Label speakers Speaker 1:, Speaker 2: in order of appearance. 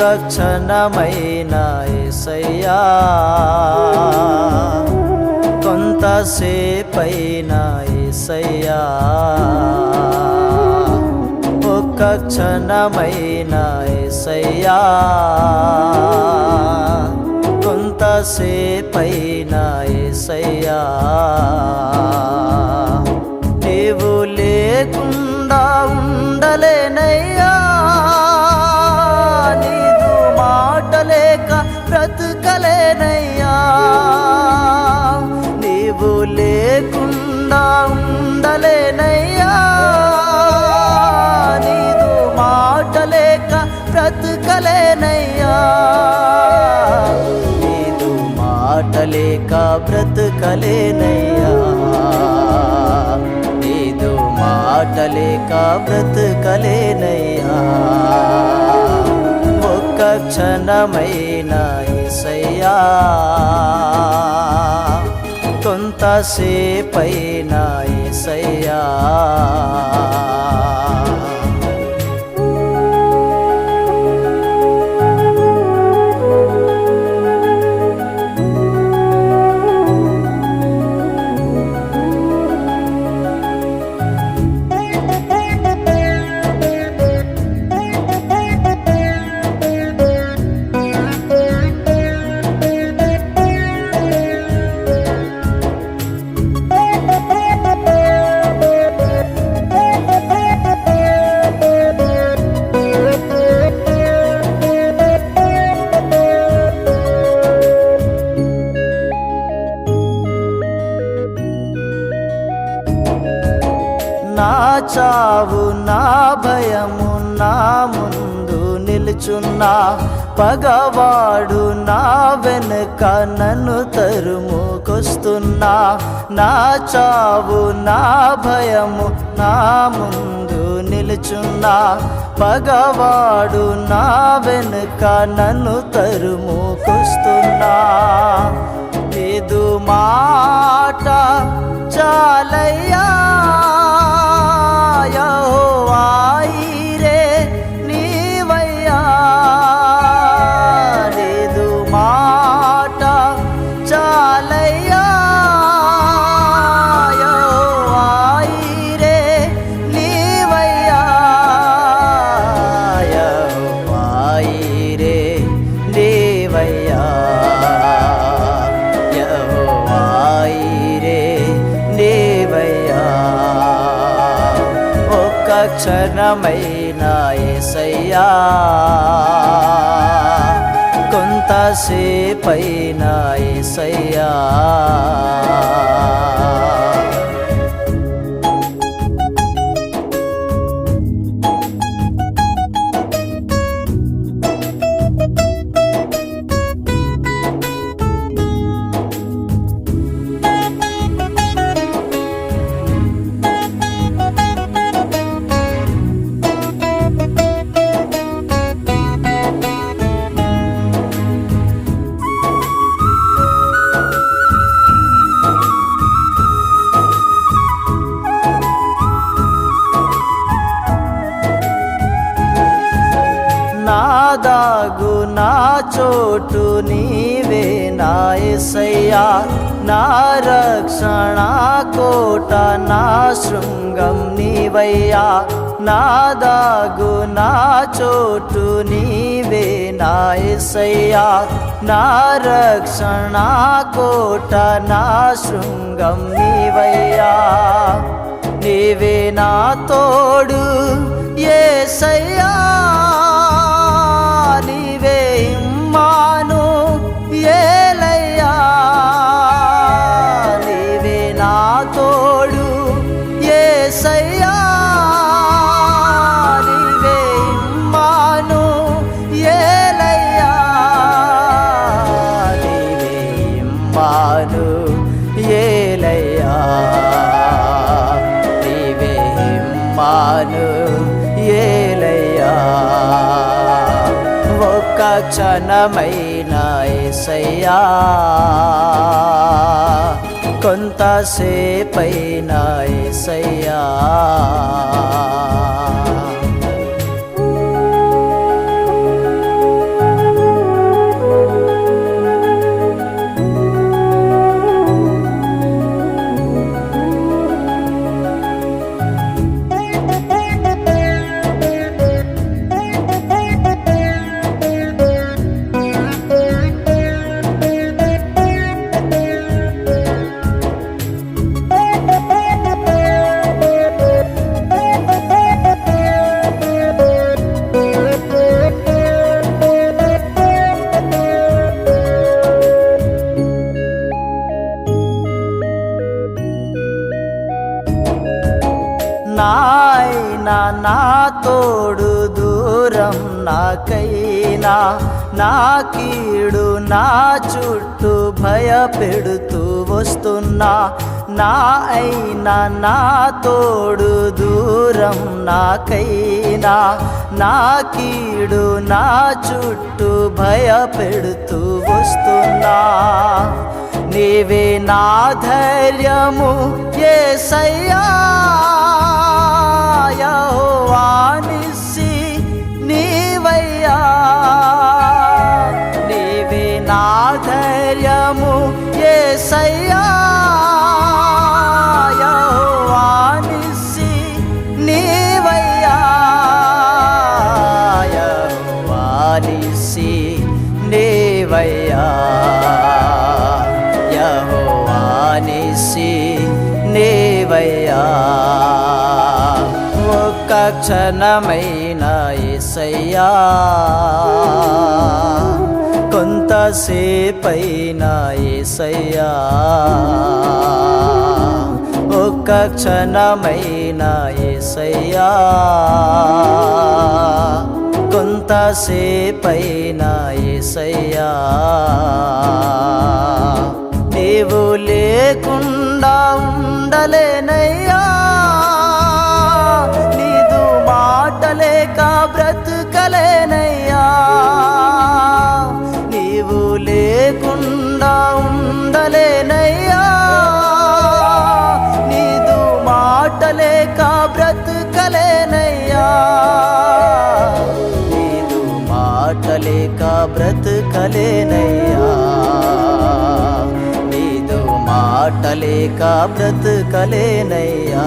Speaker 1: క్షణమైనా యేసయ్యా, కొంతసేపైనా యేసయ్యా, ఒక్క క్షణమైనా యేసయ్యా, కొంతసేపైనా యేసయ్యా, నీవు లేకుండా ఉండలేనయ్యా, నీదు మాట లేక బ్రతుకలేనయ్యా, నీవు లేకుండా ఉండలేనయ్యా, నీదు మాట లేక బ్రతుకలేనయ్యా, నీదు మాట లేక బ్రతుకలేనయ్యా, నీదు మాట లేక బ్రతుకలేనయ్యా, ఒక్క క్షణమైనా యేసయ్యా, కొంతసేపైనా యేసయ్యా. నా చావు నా భయము నా ముందు నిలుచున్నా, పగవాడు నా వెనుక నన్ను తరుముకొస్తున్నా, నా చావు నా భయము నా ముందు నిలుచున్నా, పగవాడు నా వెనుక నన్ను తరుముకొస్తున్నా, నీదు మాట చాలయ్యా, యెహోవా ఈరే నీవయ్యా, నీదు మాట చాలయ్యా, యెహోవా ఈరే నీవయ్యా, యెహోవా ఈరే నీవయ్యా, యెహోవా ఈరే నీవయ్యా, ఒక్క క్షణమైనా యేసయ్యా, కొంతసేపైనా యేసయ్యా. నా దాగు నా చోటు నీవే నా యేసయ్యా, నా రక్షణ కోట నా శృంగం నీవయ్యా, నా దాగు నా చోటు నీవే నా యేసయ్యా, నా రక్షణ కోట నా శృంగం నీవయ్యా, నీవే నా తోడు యేసయ్యా, నీవే ఇమ్మాను యేలయ్యా, నీవే నా తోడు యేసయ్యా, నీవే ఇమ్మాను యేలయ్యా, నీవే ఇమ్మాను యేలయ్యా, నీవే ఇమ్మాను యేలయ్యా, ఒక్క క్షణమైనా యేసయ్యా, కొంతసేపైనా యేసయ్యా. నాయనా నా తోడు దూరం నాకైనా, నా కీడు నా చుట్టూ భయపెడుతూ వస్తున్నా. నా అయినా నా తోడు దూరం నాకైనా, నా కీడు నా చుట్టూ భయపెడుతూ వస్తున్నా. నీవే నా ధైర్యము యేసయ్యా, యెహోవా నిస్సి నీవయ్యా. నీవే నా ధైర్యము యేసయ్యా, యెహోవా నిస్సి నీవయ్యా. యెహోవా నిస్సి నీవయ్యా, యెహోవా నిస్సి నీవయ్యా. ఒక్క క్షణమైన యేసయ్యా, కొంతసేపైన యేసయ్యా, ఒక్క క్షణమైన యేసయ్యా, కొంతసేపైన యేసయ్యా. నీవు లేకుండా ఉండలేనయ్యా, నీదు మాట లేక బ్రతుకలేనయ్యా. నీవు లేకుండా ఉండలేనయ్యా, నీదు మాట లేక బ్రతుకలేనయ్యా. నీదు మాట లేక బ్రతుకలేనయ్యా, నీదు మాట లేక బ్రతుకలేనయ్యా.